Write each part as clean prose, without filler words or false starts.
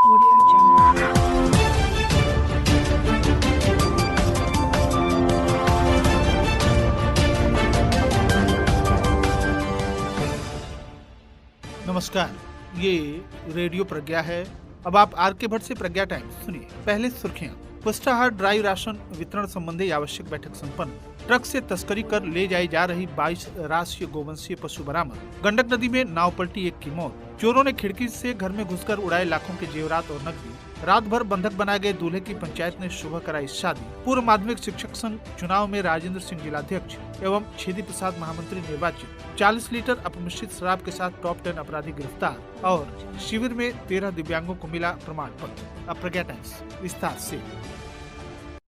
Audio Jungle. नमस्कार, ये radio प्रज्ञा है। अब आप आर के भट्ट से प्रज्ञा टाइम्स सुनिए। पहले सुर्खियां। पुष्टाहार ड्राई राशन वितरण संबंधी आवश्यक बैठक संपन्न। ट्रक से तस्करी कर ले जाई जा रही 22 राष्ट्रीय गोवंशीय पशु बरामद। गंडक नदी में नाव पलटी, एक की मौत। चोरों ने खिड़की से घर में घुसकर उड़ाए लाखों के जेवरात और नकदी। रात भर बंधक बनाए गए दूल्हे की पंचायत ने सुबह कराई शादी। पूर्व माध्यमिक शिक्षक संघ चुनाव में राजेंद्र सिंह जिलाध्यक्ष एवं छेदी प्रसाद महामंत्री निर्वाचित। 40 लीटर अपमिश्रित शराब के साथ टॉप 10 अपराधी गिरफ्तार और शिविर में 13 दिव्यांगों को मिला प्रमाण पत्र। अब प्रज्ञा टाइम्स विस्तार से।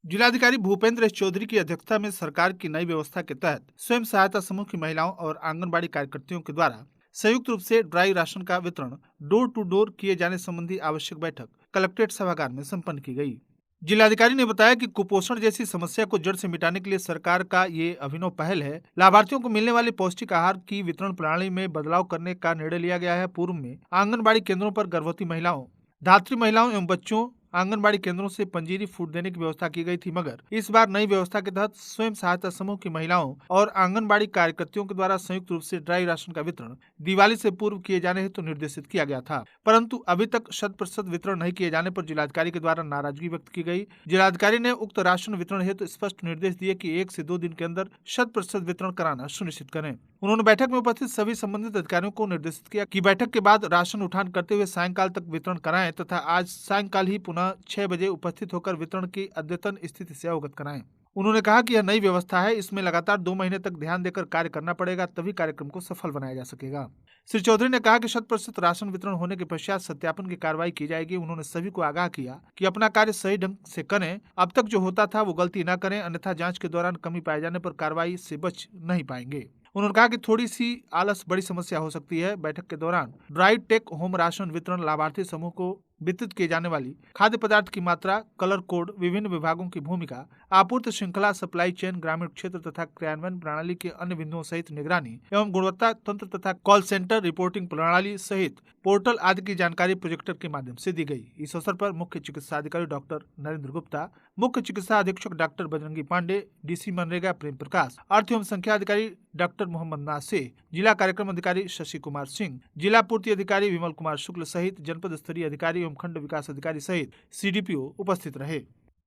जिलाधिकारी भूपेंद्र चौधरी की अध्यक्षता में सरकार की नई व्यवस्था के तहत स्वयं सहायता समूह की महिलाओं और आंगनबाड़ी कार्यकर्तियों के द्वारा संयुक्त रूप से ड्राई राशन का वितरण डोर टू डोर किए जाने संबंधी आवश्यक बैठक कलेक्ट्रेट सभागार में संपन्न की गई। जिलाधिकारी ने बताया कि कुपोषण जैसी समस्या को जड़ से मिटाने के लिए सरकार का ये अभिनव पहल है। लाभार्थियों को मिलने वाले पौष्टिक आहार की वितरण प्रणाली में बदलाव करने का निर्णय लिया गया है। पूर्व में आंगनबाड़ी केंद्रों पर गर्भवती महिलाओं, धात्री महिलाओं एवं बच्चों आंगनबाड़ी केंद्रों से पंजीरी फूड देने की व्यवस्था की गई थी, मगर इस बार नई व्यवस्था के तहत स्वयं सहायता समूह की महिलाओं और आंगनबाड़ी कार्यकर्तियों के द्वारा संयुक्त रूप से ड्राई राशन का वितरण दिवाली से पूर्व किए जाने हेतु निर्देशित किया गया था, परंतु अभी तक 100% वितरण नहीं किए जाने पर जिलाधिकारी के द्वारा नाराजगी व्यक्त की गई। जिलाधिकारी ने उक्त राशन वितरण हेतु स्पष्ट निर्देश दिए कि 1 से 2 दिन के अंदर 100% वितरण कराना सुनिश्चित करें। उन्होंने बैठक में उपस्थित सभी संबंधित अधिकारियों को निर्देशित किया कि बैठक के बाद राशन उठान करते हुए सायंकाल तक वितरण कराएं तथा आज सायंकाल ही पुनः 6 बजे उपस्थित होकर वितरण की अद्यतन स्थिति से अवगत कराएं। उन्होंने कहा कि यह नई व्यवस्था है, इसमें लगातार 2 महीने तक ध्यान देकर कार्य करना पड़ेगा, तभी कार्यक्रम को सफल बनाया जा सकेगा। श्री चौधरी ने कहा कि 100% राशन वितरण होने के पश्चात सत्यापन की कार्रवाई की जाएगी। उन्होंने सभी को आगाह किया कि अपना कार्य सही ढंग से करें, अब तक जो होता था वो गलती न करें, अन्यथा जांच के दौरान कमी पाए जाने पर कार्रवाई से बच नहीं पाएंगे। उन्होंने कहा कि थोड़ी सी आलस बड़ी समस्या हो सकती है। बैठक के दौरान ड्राई टेक होम राशन वितरण, लाभार्थी समूह को वितरित किए जाने वाली खाद्य पदार्थ की मात्रा, कलर कोड, विभिन्न विभागों की भूमिका, आपूर्ति श्रृंखला, सप्लाई चेन, ग्रामीण क्षेत्र तथा क्रियान्वयन प्रणाली के अन्य बिंदुओं सहित निगरानी एवं गुणवत्ता तंत्र तथा कॉल सेंटर रिपोर्टिंग प्रणाली सहित पोर्टल आदि की जानकारी प्रोजेक्टर के माध्यम से दी गई। इस अवसर पर मुख्य चिकित्सा अधिकारी डॉक्टर नरेंद्र गुप्ता, मुख्य चिकित्सा अधीक्षक डॉक्टर बजरंगी पांडे, डीसी मनरेगा प्रेम प्रकाश, अर्थ एवं संख्या अधिकारी डॉक्टर मोहम्मद नासे, जिला कार्यक्रम अधिकारी शशि कुमार सिंह, जिला पूर्ति अधिकारी विमल कुमार शुक्ल सहित जनपद स्तरीय अधिकारी एवं खंड विकास अधिकारी सहित सीडीपीओ उपस्थित रहे।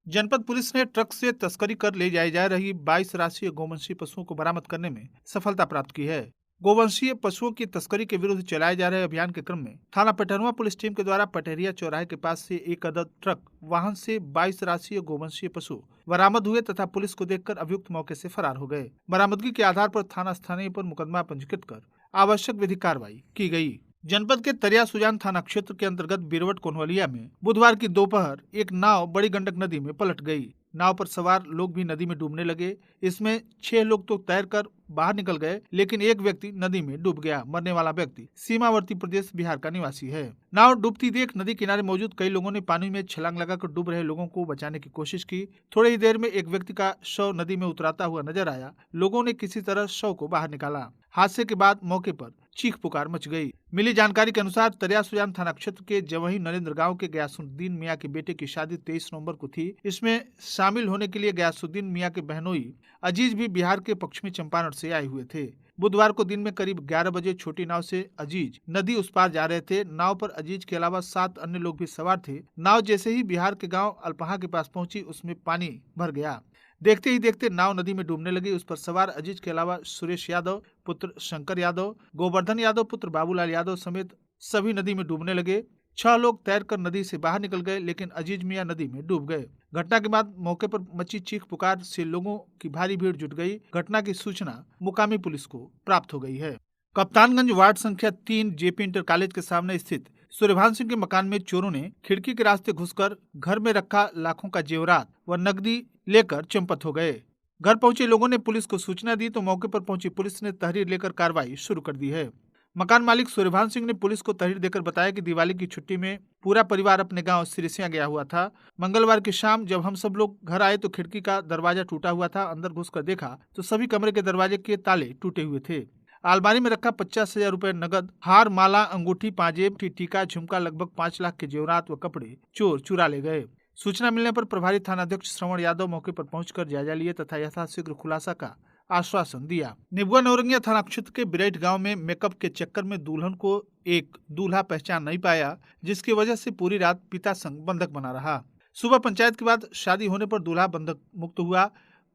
जनपद पुलिस ने ट्रक से तस्करी कर ले जाई जा रही 22 राष्ट्रीय गोवंशीय पशुओं को बरामद करने में सफलता प्राप्त की है। गोवंशीय पशुओं की तस्करी के विरुद्ध चलाए जा रहे अभियान के क्रम में थाना पटरुआ पुलिस टीम के द्वारा पटेरिया चौराहे के पास से एक अदद ट्रक वाहन से 22 राष्ट्रीय गोवंशीय पशु बरामद हुए तथा पुलिस को देखकर अभियुक्त मौके से फरार हो गए। बरामदगी के आधार पर थाना स्थानीय पर मुकदमा पंजीकृत कर आवश्यक विधिक कार्रवाई की गई। जनपद के तरिया सुजान थाना क्षेत्र के अंतर्गत बिरवट कोनवलिया में बुधवार की दोपहर एक नाव बड़ी गंडक नदी में पलट गई। नाव पर सवार लोग भी नदी में डूबने लगे। इसमें 6 लोग तो तैरकर बाहर निकल गए, लेकिन एक व्यक्ति नदी में डूब गया। मरने वाला व्यक्ति सीमावर्ती प्रदेश बिहार का निवासी है। नाव डूबती देख नदी किनारे मौजूद कई लोगों ने पानी में छलांग लगाकर डूब रहे लोगों को बचाने की कोशिश की। थोड़ी ही देर में एक व्यक्ति का शव नदी में उतराता हुआ नजर आया। लोगों ने किसी तरह शव को बाहर निकाला। हादसे के बाद मौके पर चीख पुकार मच गई। मिली जानकारी के अनुसार तरिया सुजान थाना क्षेत्र के जवही नरेंद्र गांव के गयासुद्दीन मियां के बेटे की शादी 23 नवंबर को थी। इसमें शामिल होने के लिए गयासुद्दीन मियां के बहनोई अजीज भी बिहार के पश्चिमी चंपारण से आए हुए थे। बुधवार को दिन में करीब 11 बजे छोटी नाव से अजीज नदी उस पार जा रहे थे। नाव पर अजीज के अलावा 7 अन्य लोग भी सवार थे। नाव जैसे ही बिहार के गांव अल्पहा के पास पहुंची, उसमें पानी भर गया। देखते ही देखते नाव नदी में डूबने लगी। उस पर सवार अजीज के अलावा सुरेश यादव पुत्र शंकर यादव, गोवर्धन यादव पुत्र बाबूलाल यादव समेत सभी नदी में डूबने लगे। 6 लोग तैरकर नदी से बाहर निकल गए, लेकिन अजीज मियां नदी में डूब गए। घटना के बाद मौके पर मची चीख पुकार से लोगों की भारी भीड़ जुट गई। घटना की सूचना मुकामी पुलिस को प्राप्त हो गई है। कप्तानगंज वार्ड संख्या 3 जेपी इंटर कॉलेज के सामने स्थित सूर्यभान सिंह के मकान में चोरों ने खिड़की के रास्ते घुसकर घर में रखा लाखों का जेवरात व नकदी लेकर चंपत हो गए। घर पहुंचे लोगों ने पुलिस को सूचना दी तो मौके पर पहुंची पुलिस ने तहरीर लेकर कार्रवाई शुरू कर दी है। मकान मालिक सूर्यभान सिंह ने पुलिस को तहरीर देकर बताया कि दिवाली की छुट्टी में पूरा परिवार अपने गांव सिरिसिया गया हुआ था। मंगलवार की शाम जब हम सब लोग घर आए तो खिड़की का दरवाजा टूटा हुआ था। अंदर घुसकर देखा तो सभी कमरे के दरवाजे के ताले टूटे हुए थे। अलमारी में रखा 50,000 रुपए नगद, हार, माला, अंगूठी, पाजेब, टीका, झुमका, लगभग 5 लाख के जेवरात व कपड़े चोर चुरा ले गए। सूचना मिलने पर प्रभारी थानाध्यक्ष श्रवण यादव मौके पर पहुंचकर जायजा लिए तथा यथाशीघ्र खुलासा का आश्वासन दिया। निबुआ नौरंगिया थाना क्षेत्र के बिरैठ गांव में मेकअप के चक्कर में दुल्हन को एक दूल्हा पहचान नहीं पाया, जिसकी वजह से पूरी रात पिता संग बंधक बना रहा। सुबह पंचायत के बाद शादी होने पर दूल्हा बंधक मुक्त हुआ।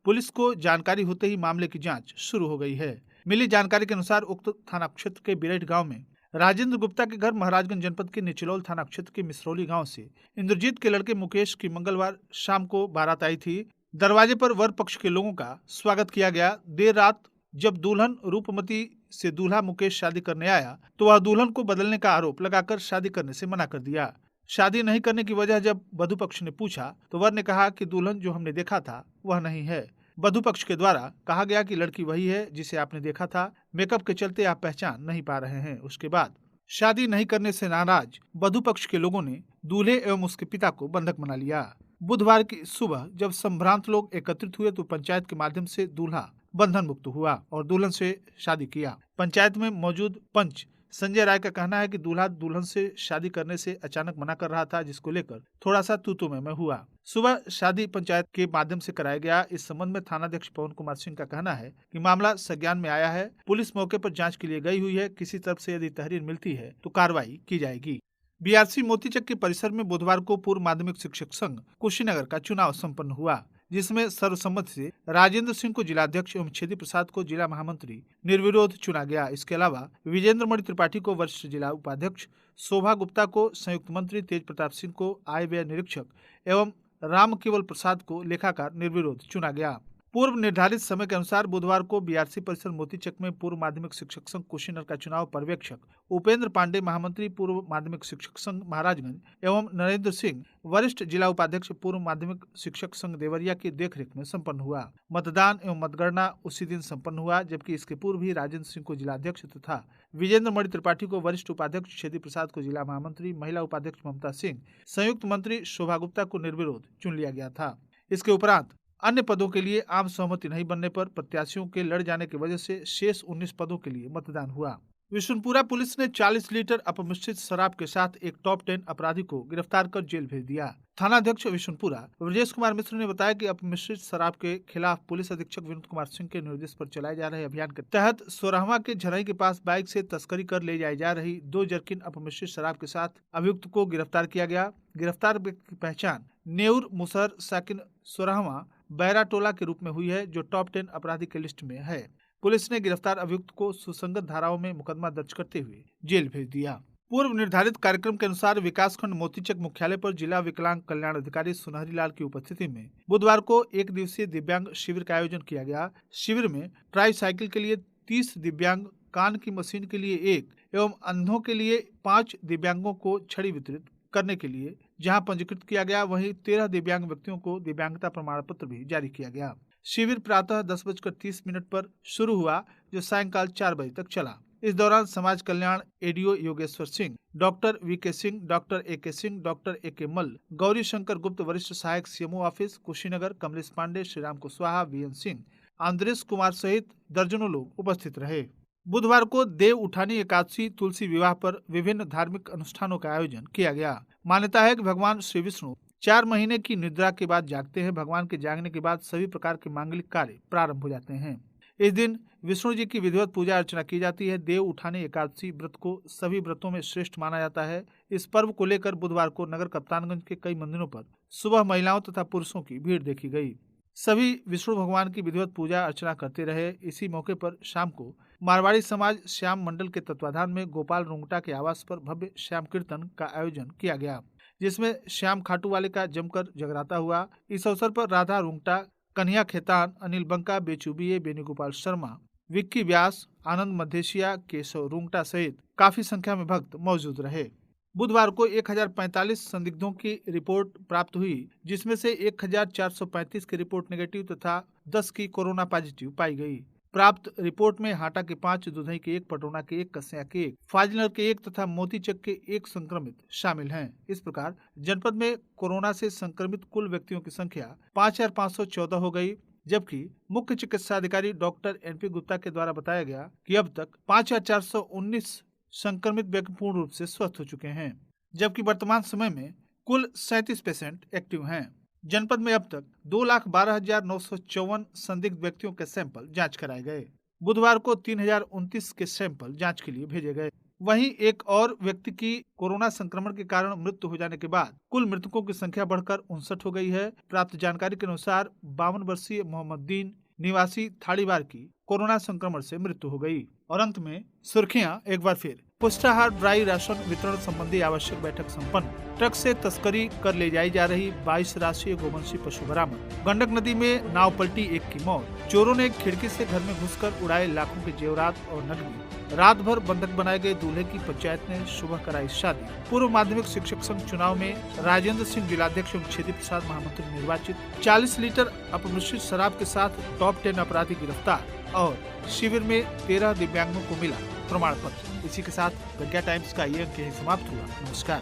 पुलिस को जानकारी होते ही मामले की जांच शुरू हो गई है। मिली जानकारी के अनुसार उक्त थाना क्षेत्र के बिरैठ गांव में राजेंद्र गुप्ता के घर महाराजगंज जनपद के निचलौल थाना क्षेत्र के मिसरौली गांव से इंद्रजीत के लड़के मुकेश की मंगलवार शाम को बारात आई थी। दरवाजे पर वर पक्ष के लोगों का स्वागत किया गया। देर रात जब दुल्हन रूपमती से दूल्हा मुकेश शादी करने आया तो वह दुल्हन को बदलने का आरोप लगाकर शादी करने से मना कर दिया। शादी नहीं करने की वजह जब वधु पक्ष ने पूछा तो वर ने कहा कि दुल्हन जो हमने देखा था वह नहीं है। वधु पक्ष के द्वारा कहा गया कि लड़की वही है जिसे आपने देखा था, मेकअप के चलते आप पहचान नहीं पा रहे हैं। उसके बाद शादी नहीं करने से नाराज वधु पक्ष के लोगों ने दूल्हे एवं उसके पिता को बंधक बना लिया। बुधवार की सुबह जब संभ्रांत लोग एकत्रित हुए तो पंचायत के माध्यम से दूल्हा बंधन मुक्त हुआ और दुल्हन से शादी किया। पंचायत में मौजूद पंच संजय राय का कहना है कि दूल्हा दुल्हन से शादी करने से अचानक मना कर रहा था, जिसको लेकर थोड़ा सा तू में हुआ। सुबह शादी पंचायत के माध्यम से कराया गया। इस संबंध में थानाध्यक्ष पवन कुमार सिंह का कहना है कि मामला संज्ञान में आया है। पुलिस मौके पर जांच के लिए गई हुई है। किसी तरफ से यदि तहरीर मिलती है तो कार्रवाई की जाएगी। बीआरसी मोतीचक के परिसर में बुधवार को पूर्व माध्यमिक शिक्षक संघ कुशीनगर का चुनाव संपन्न हुआ, जिसमें सर्वसम्मति से राजेंद्र सिंह को जिलाध्यक्ष एवं छेदी प्रसाद को जिला महामंत्री निर्विरोध चुना गया। इसके अलावा विजेंद्र मणि त्रिपाठी को वरिष्ठ जिला उपाध्यक्ष, शोभा गुप्ता को संयुक्त मंत्री, तेज प्रताप सिंह को आय व्यय निरीक्षक एवं राम केवल प्रसाद को लेखाकार निर्विरोध चुना गया। पूर्व निर्धारित समय के अनुसार बुधवार को बीआरसी परिसर मोतीचक में पूर्व माध्यमिक शिक्षक संघ कुशीनगर का चुनाव पर्यवेक्षक उपेंद्र पांडे, महामंत्री पूर्व माध्यमिक शिक्षक संघ महाराजगंज एवं नरेंद्र सिंह, वरिष्ठ जिला उपाध्यक्ष पूर्व माध्यमिक शिक्षक संघ देवरिया की देखरेख में संपन्न हुआ। मतदान एवं मतगणना उसी दिन संपन्न हुआ, जबकि इसके पूर्व ही राजेंद्र सिंह को जिलाध्यक्ष तथा विजेंद्र मणि त्रिपाठी को वरिष्ठ उपाध्यक्ष, छेदी प्रसाद को जिला महामंत्री, महिला उपाध्यक्ष ममता सिंह, संयुक्त मंत्री शोभा गुप्ता को निर्विरोध चुन लिया गया था। इसके उपरांत अन्य पदों के लिए आम सहमति नहीं बनने पर प्रत्याशियों के लड़ जाने की वजह से शेष 19 पदों के लिए मतदान हुआ। विशुनपुरा पुलिस ने 40 लीटर अपमिश्रित शराब के साथ एक टॉप 10 अपराधी को गिरफ्तार कर जेल भेज दिया। थानाध्यक्ष विशुनपुरा ब्रजेश कुमार मिश्र ने बताया कि अपमिश्रित शराब के खिलाफ पुलिस अधीक्षक विनोद कुमार सिंह के निर्देश पर चलाए जा रहे अभियान के तहत सोरहवा के झरई के पास बाइक से तस्करी कर ले जाई जा रही 2 जर्किन अपमिश्रित शराब के साथ अभियुक्त को गिरफ्तार किया गया। गिरफ्तार व्यक्ति की पहचान नेउर मुसहर साकिन सोरहवा बैरा टोला के रूप में हुई है, जो टॉप 10 अपराधी के लिस्ट में है। पुलिस ने गिरफ्तार अभियुक्त को सुसंगत धाराओं में मुकदमा दर्ज करते हुए जेल भेज दिया। पूर्व निर्धारित कार्यक्रम के अनुसार विकासखंड मोतीचक मुख्यालय पर जिला विकलांग कल्याण अधिकारी सुनहरी लाल की उपस्थिति में बुधवार को 1 दिवसीय दिव्यांग शिविर का आयोजन किया गया। शिविर में ट्राई साइकिल के लिए 30 दिव्यांग, कान की मशीन के लिए 1 एवं अंधों के लिए 5 दिव्यांगों को छड़ी वितरित करने के लिए जहां पंजीकृत किया गया, वहीं 13 दिव्यांग व्यक्तियों को दिव्यांगता प्रमाण पत्र भी जारी किया गया। शिविर प्रातः 10:30 पर शुरू हुआ, जो सायंकाल 4 बजे तक चला। इस दौरान समाज कल्याण ADO Yogeshwar Singh, doctor VK Singh, doctor AK Singh, doctor AK Malla, Gauri Shankar Gupta, वरिष्ठ सहायक CMO office Kushinagar, Kamlesh Pandey, Shriram Kushwaha, VN Singh, Andres Kumar सहित दर्जनों लोग उपस्थित रहे। बुधवार को देव उठानी एकादशी, तुलसी विवाह पर विभिन्न धार्मिक अनुष्ठानों का आयोजन किया गया। मान्यता है कि भगवान श्री विष्णु 4 महीने की निद्रा के बाद जागते हैं। भगवान के जागने के बाद सभी प्रकार के मांगलिक कार्य प्रारंभ हो जाते हैं। इस दिन विष्णु जी की विधिवत पूजा अर्चना की जाती है। देव उठानी एकादशी व्रत को सभी व्रतों में श्रेष्ठ माना जाता है। इस पर्व को लेकर बुधवार को नगर कप्तानगंज के कई मंदिरों पर सुबह महिलाओं तथा पुरुषों की भीड़ देखी गई। सभी विष्णु भगवान की विधिवत पूजा अर्चना करते रहे। इसी मौके पर शाम को मारवाड़ी समाज श्याम मंडल के तत्वाधान में गोपाल रुंगटा के आवास पर भव्य श्याम कीर्तन का आयोजन किया गया, जिसमें श्याम खाटू वाले का जमकर जगराता हुआ। इस अवसर पर राधा रुंगटा, कन्हैया खेतान, अनिल बंका, बेचुबिये, बेनीगोपाल शर्मा, विक्की व्यास, आनंद मधेशिया, केशव रुंगटा सहित काफी संख्या में भक्त मौजूद रहे। बुधवार को 1045 संदिग्धों की रिपोर्ट प्राप्त हुई, जिसमें से 1435 की रिपोर्ट नेगेटिव तथा 10 की कोरोना पॉजिटिव पाई गई। प्राप्त रिपोर्ट में हाटा के 5, दुधई के 1, पटौना के 1, कस्या के 1, फाजिलनगर के 1 तथा मोतीचक के 1 संक्रमित शामिल हैं। इस प्रकार जनपद में कोरोना से संक्रमित कुल व्यक्तियों की संख्या 5514 हो गई। जबकि मुख्य चिकित्सा अधिकारी डॉक्टर NP गुप्ता के द्वारा बताया गया कि अब तक 5,419 संक्रमित व्यक्ति पूर्ण रूप से स्वस्थ हो चुके हैं, जबकि वर्तमान समय में कुल 37 पेशेंट एक्टिव हैं। जनपद में अब तक 2,12,954 संदिग्ध व्यक्तियों के सैंपल जांच कराए गए। बुधवार को 3,029 के सैंपल जांच के लिए भेजे गए। वहीं एक और व्यक्ति की कोरोना संक्रमण के कारण मृत्यु हो जाने के बाद कुल मृतकों की संख्या बढ़कर 59 हो गई है। प्राप्त जानकारी के अनुसार 52 वर्षीय मोहम्मदीन निवासी थाड़ीवार की कोरोना संक्रमण से मृत्यु हो गई। और अंत में सुर्खियां एक बार फिर। पुष्टाहार ड्राई राशन वितरण संबंधी आवश्यक बैठक संपन्न। ट्रक से तस्करी कर ले जाई जा रही 22 राष्ट्रीय गोवंशी पशु बरामद। गंडक नदी में नाव पलटी, एक की मौत। चोरों ने खिड़की से घर में घुसकर उड़ाए लाखों के जेवरात और नकदी। रात भर बंधक बनाए गए दूल्हे की पंचायत ने सुबह कराई शादी। पूर्व माध्यमिक शिक्षक संघ चुनाव में राजेंद्र सिंह जिलाध्यक्ष एवं क्षेत्रीय प्रसाद महामंत्री निर्वाचित। 40 लीटर अपमिश्रित शराब के साथ टॉप 10 अपराधी गिरफ्तार। और शिविर में 13 दिव्यांगों को मिला प्रमाण पत्र। इसी के साथ प्रज्ञा टाइम्स का ये अंक यहीं समाप्त हुआ। नमस्कार।